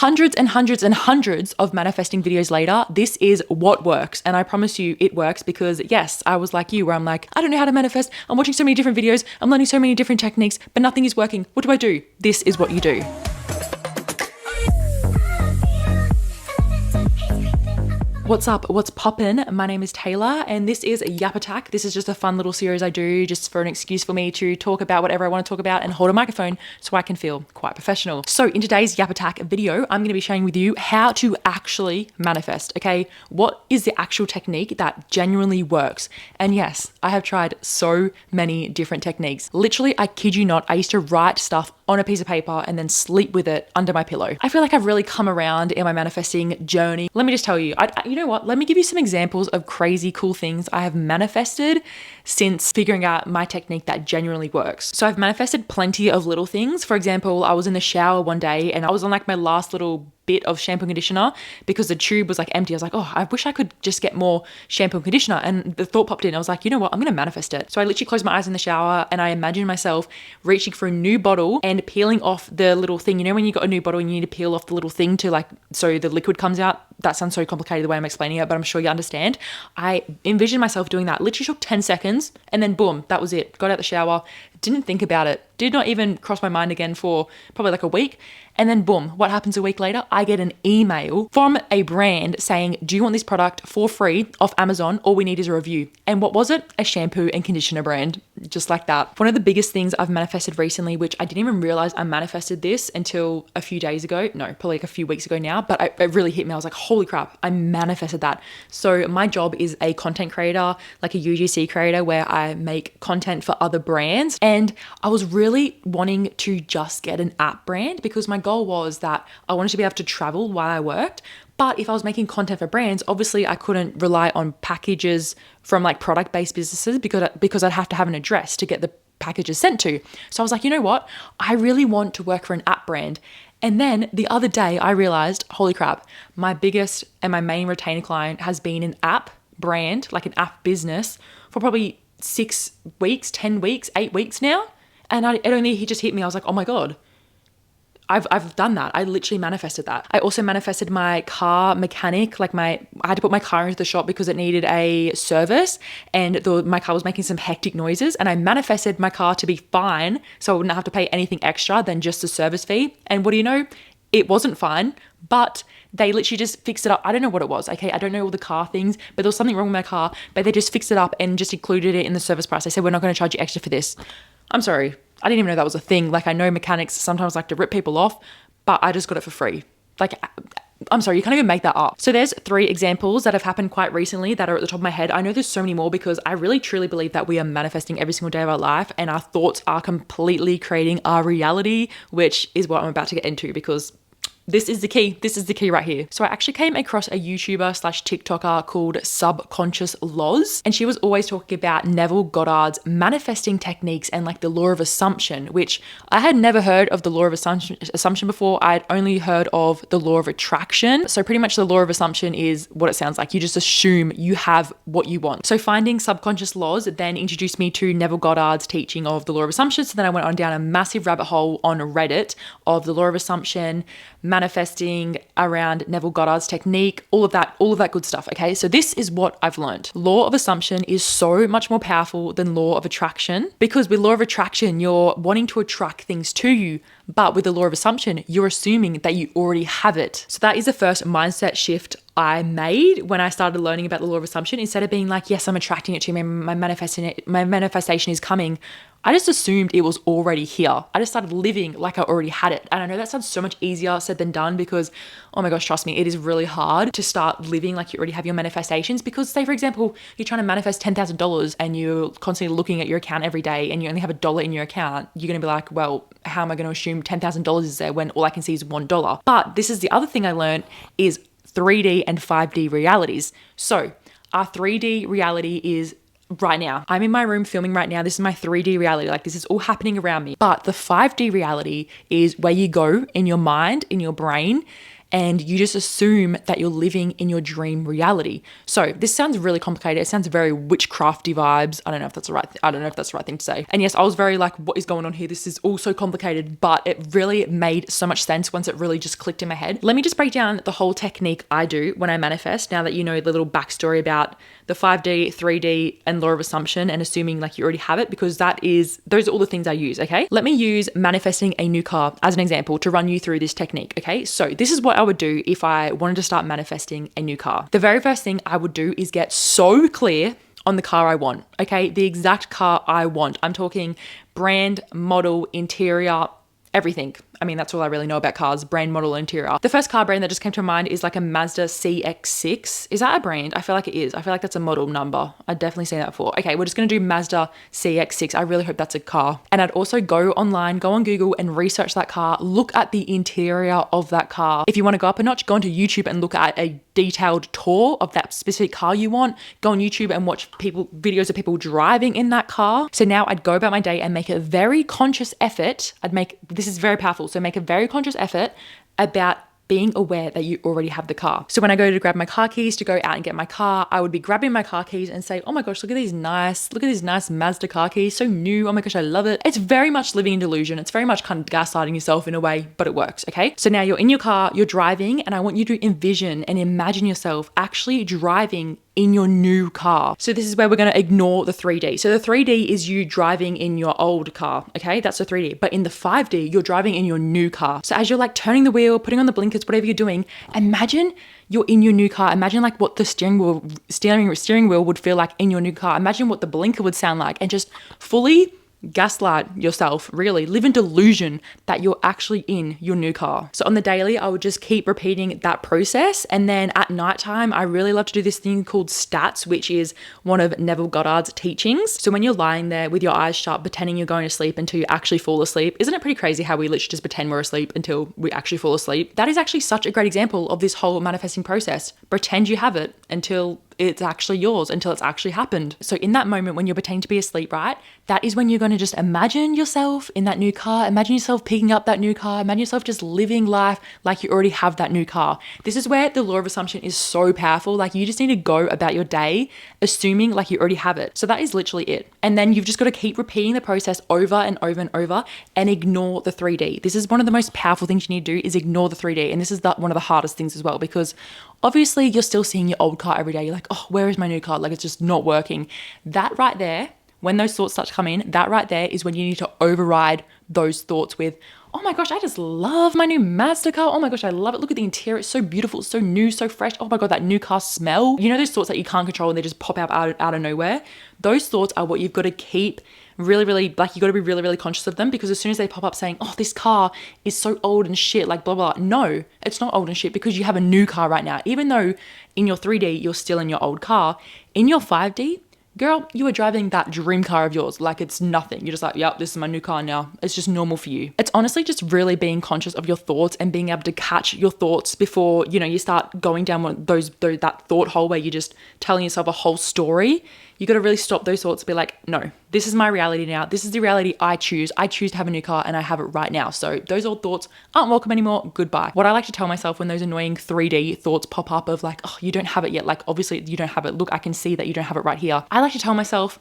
hundreds and hundreds and hundreds of manifesting videos later, this is what works. And I promise you it works because yes, I was like you where I'm like, I don't know how to manifest. I'm watching so many different videos. I'm learning so many different techniques, but nothing is working. What do? This is what you do. What's up? What's poppin'? My name is Taylor and this is Yap Attack. This is just a fun little series I do just for an excuse for me to talk about whatever I want to talk about and hold a microphone so I can feel quite professional. So in today's Yap Attack video, I'm going to be sharing with you how to actually manifest, okay? What is the actual technique that genuinely works? And yes, I have tried so many different techniques. Literally, I kid you not, I used to write stuff on a piece of paper and then sleep with it under my pillow. I feel like I've really come around in my manifesting journey. Let me just tell you, you know what? Let me give you some examples of crazy cool things I have manifested since figuring out my technique that genuinely works. So I've manifested plenty of little things. For example, I was in the shower one day and I was on like my last little bit of shampoo and conditioner because the tube was like empty. I was like, oh, I wish I could just get more shampoo and conditioner. And the thought popped in. I was like, you know what? I'm going to manifest it. So I literally closed my eyes in the shower and I imagined myself reaching for a new bottle and peeling off the little thing. You know, when you got a new bottle and you need to peel off the little thing to like, so the liquid comes out. That sounds so complicated the way I'm explaining it, but I'm sure you understand. I envisioned myself doing that. Literally took 10 seconds and then boom, that was it. Got out the shower, didn't think about it. Did not even cross my mind again for probably like a week. And then boom, what happens a week later? I get an email from a brand saying, do you want this product for free off Amazon? All we need is a review. And what was it? A shampoo and conditioner brand. Just like that. One of the biggest things I've manifested recently, which I didn't even realize I manifested this until a few days ago. No, probably like a few weeks ago now, but it really hit me. I was like, holy crap, I manifested that. So my job is a content creator, like a UGC creator where I make content for other brands. And I was really wanting to just get an app brand because my goal was that I wanted to be able to travel while I worked. But if I was making content for brands, obviously I couldn't rely on packages from like product-based businesses because I'd have to have an address to get the packages sent to. So I was like, you know what? I really want to work for an app brand. And then the other day I realized, holy crap, my biggest and my main retainer client has been an app brand, like an app business for probably 6 weeks, 10 weeks, 8 weeks now. And he just hit me. I was like, oh my God. I've done that. I literally manifested that. I also manifested my car mechanic. I had to put my car into the shop because it needed a service and my car was making some hectic noises, and I manifested my car to be fine so I wouldn't have to pay anything extra than just a service fee. And what do you know? It wasn't fine, but they literally just fixed it up. I don't know what it was. Okay. I don't know all the car things, but there was something wrong with my car, but they just fixed it up and just included it in the service price. They said, we're not going to charge you extra for this. I'm sorry. I didn't even know that was a thing. Like, I know mechanics sometimes like to rip people off, but I just got it for free. Like, I'm sorry, you can't even make that up. So there's 3 examples that have happened quite recently that are at the top of my head. I know there's so many more because I really truly believe that we are manifesting every single day of our life and our thoughts are completely creating our reality, which is what I'm about to get into because this is the key. This is the key right here. So I actually came across a YouTuber/TikToker called Subconscious Loz, and she was always talking about Neville Goddard's manifesting techniques and like the law of assumption, which I had never heard of the law of assumption before. I'd only heard of the law of attraction. So pretty much the law of assumption is what it sounds like. You just assume you have what you want. So finding Subconscious Loz then introduced me to Neville Goddard's teaching of the law of assumption. So then I went on down a massive rabbit hole on Reddit of the law of assumption, manifesting around Neville Goddard's technique, all of that good stuff. Okay. So this is what I've learned. Law of assumption is so much more powerful than law of attraction because with law of attraction, you're wanting to attract things to you. But with the law of assumption, you're assuming that you already have it. So that is the first mindset shift I made when I started learning about the law of assumption. Instead of being like, yes, I'm attracting it to me, my manifestation is coming, I just assumed it was already here. I just started living like I already had it. And I know that sounds so much easier said than done because, oh my gosh, trust me, it is really hard to start living like you already have your manifestations because say, for example, you're trying to manifest $10,000 and you're constantly looking at your account every day and you only have $1 in your account. You're going to be like, well, how am I going to assume $10,000 is there when all I can see is $1? But this is the other thing I learned is 3D and 5D realities. So our 3D reality is right now. I'm in my room filming right now. This is my 3D reality. Like this is all happening around me. But the 5D reality is where you go in your mind, in your brain, and you just assume that you're living in your dream reality. So this sounds really complicated. It sounds very witchcrafty vibes. I don't know if that's the right thing to say. And yes, I was very like, what is going on here? This is all so complicated, but it really made so much sense once it really just clicked in my head. Let me just break down the whole technique I do when I manifest, now that you know the little backstory about the 5D, 3D, and law of assumption and assuming like you already have it, because those are all the things I use, okay? Let me use manifesting a new car as an example to run you through this technique, okay? So this is what I would do if I wanted to start manifesting a new car. The very first thing I would do is get so clear on the car I want, okay? The exact car I want. I'm talking brand, model, interior, everything. I mean, that's all I really know about cars, brand, model, interior. The first car brand that just came to mind is like a Mazda CX-6. Is that a brand? I feel like it is. I feel like that's a model number. I'd definitely seen that before. Okay, we're just going to do Mazda CX-6. I really hope that's a car. And I'd also go online, go on Google and research that car, look at the interior of that car. If you want to go up a notch, go onto YouTube and look at a detailed tour of that specific car you want. Go on YouTube and watch videos of people driving in that car. So now I'd go about my day and make a very conscious effort. This is very powerful. So make a very conscious effort about being aware that you already have the car. So when I go to grab my car keys to go out and get my car, I would be grabbing my car keys and say, oh my gosh, look at these nice Mazda car keys, so new. Oh my gosh, I love it. It's very much living in delusion. It's very much kind of gaslighting yourself in a way, but it works, okay? So now you're in your car, you're driving, and I want you to envision and imagine yourself actually driving in your new car. So this is where we're going to ignore the 3D. So the 3D is you driving in your old car, okay? That's the 3D. But in the 5D, you're driving in your new car. So as you're like turning the wheel, putting on the blinkers, whatever you're doing, imagine you're in your new car. Imagine like what the steering wheel would feel like in your new car. Imagine what the blinker would sound like, and just fully gaslight yourself, really live in delusion that you're actually in your new car. So on the daily, I would just keep repeating that process. And then at nighttime, I really love to do this thing called stats, which is one of Neville Goddard's teachings. So when you're lying there with your eyes shut, pretending you're going to sleep until you actually fall asleep, isn't it pretty crazy how we literally just pretend we're asleep until we actually fall asleep? That is actually such a great example of this whole manifesting process. Pretend you have it until it's actually yours, until it's actually happened. So in that moment when you're pretending to be asleep, right? That is when you're going to just imagine yourself in that new car, imagine yourself picking up that new car, imagine yourself just living life like you already have that new car. This is where the law of assumption is so powerful. Like you just need to go about your day assuming like you already have it. So that is literally it. And then you've just got to keep repeating the process over and over and over and ignore the 3D. This is one of the most powerful things you need to do, is ignore the 3D. And this is one of the hardest things as well, because obviously you're still seeing your old car every day. You're like, oh, where is my new car? Like it's just not working. That right there, when those thoughts start to come in, that right there is when you need to override those thoughts with, oh my gosh, I just love my new Mazda car. Oh my gosh, I love it. Look at the interior. It's so beautiful. It's so new, so fresh. Oh my God, that new car smell. You know those thoughts that you can't control and they just pop out of nowhere? Those thoughts are what you've got to keep really, like you got to be really conscious of them, because as soon as they pop up saying, oh, this car is so old and shit, like blah, blah, blah. No, it's not old and shit, because you have a new car right now. Even though in your 3D, you're still in your old car, in your 5D, girl, you are driving that dream car of yours like it's nothing. You're just like, yep, this is my new car now. It's just normal for you. It's honestly just really being conscious of your thoughts and being able to catch your thoughts before, you start going down that thought hole where you're just telling yourself a whole story. You got to really stop those thoughts and be like, no, this is my reality now. This is the reality I choose. I choose to have a new car and I have it right now. So those old thoughts aren't welcome anymore. Goodbye. What I like to tell myself when those annoying 3D thoughts pop up of like, oh, you don't have it yet. Like, obviously you don't have it. Look, I can see that you don't have it right here. I like to tell myself,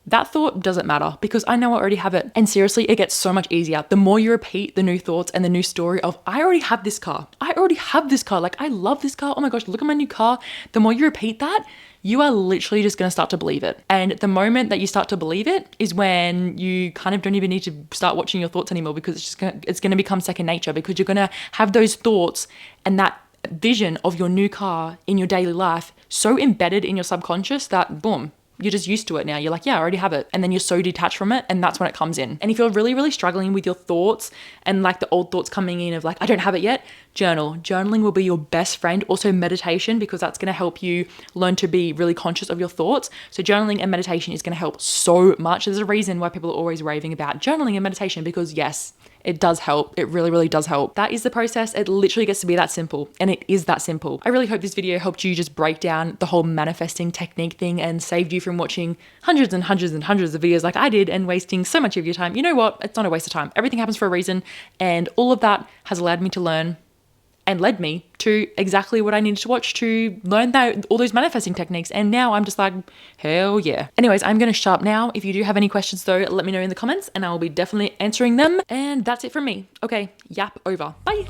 that thought doesn't matter, because I know I already have it. And seriously, it gets so much easier. The more you repeat the new thoughts and the new story of, I already have this car. I already have this car. Like, I love this car. Oh my gosh, look at my new car. The more you repeat that, you are literally just going to start to believe it. And the moment that you start to believe it is when you kind of don't even need to start watching your thoughts anymore, because it's going to become second nature, because you're going to have those thoughts and that vision of your new car in your daily life so embedded in your subconscious that boom, you're just used to it now. You're like, yeah, I already have it. And then you're so detached from it. And that's when it comes in. And if you're really struggling with your thoughts and like the old thoughts coming in of like, I don't have it yet, journal. Journaling will be your best friend. Also meditation, because that's going to help you learn to be really conscious of your thoughts. So journaling and meditation is going to help so much. There's a reason why people are always raving about journaling and meditation, because yes, it does help. It really does help. That is the process. It literally gets to be that simple. And it is that simple. I really hope this video helped you just break down the whole manifesting technique thing and saved you from watching hundreds of videos like I did and wasting so much of your time. You know what? It's not a waste of time. Everything happens for a reason. And all of that has allowed me to learn and led me to exactly what I needed to watch to learn that all those manifesting techniques. And now I'm just like, hell yeah. Anyways, I'm going to shut up now. If you do have any questions though, let me know in the comments and I will be definitely answering them. And that's it from me. Okay, yap over. Bye.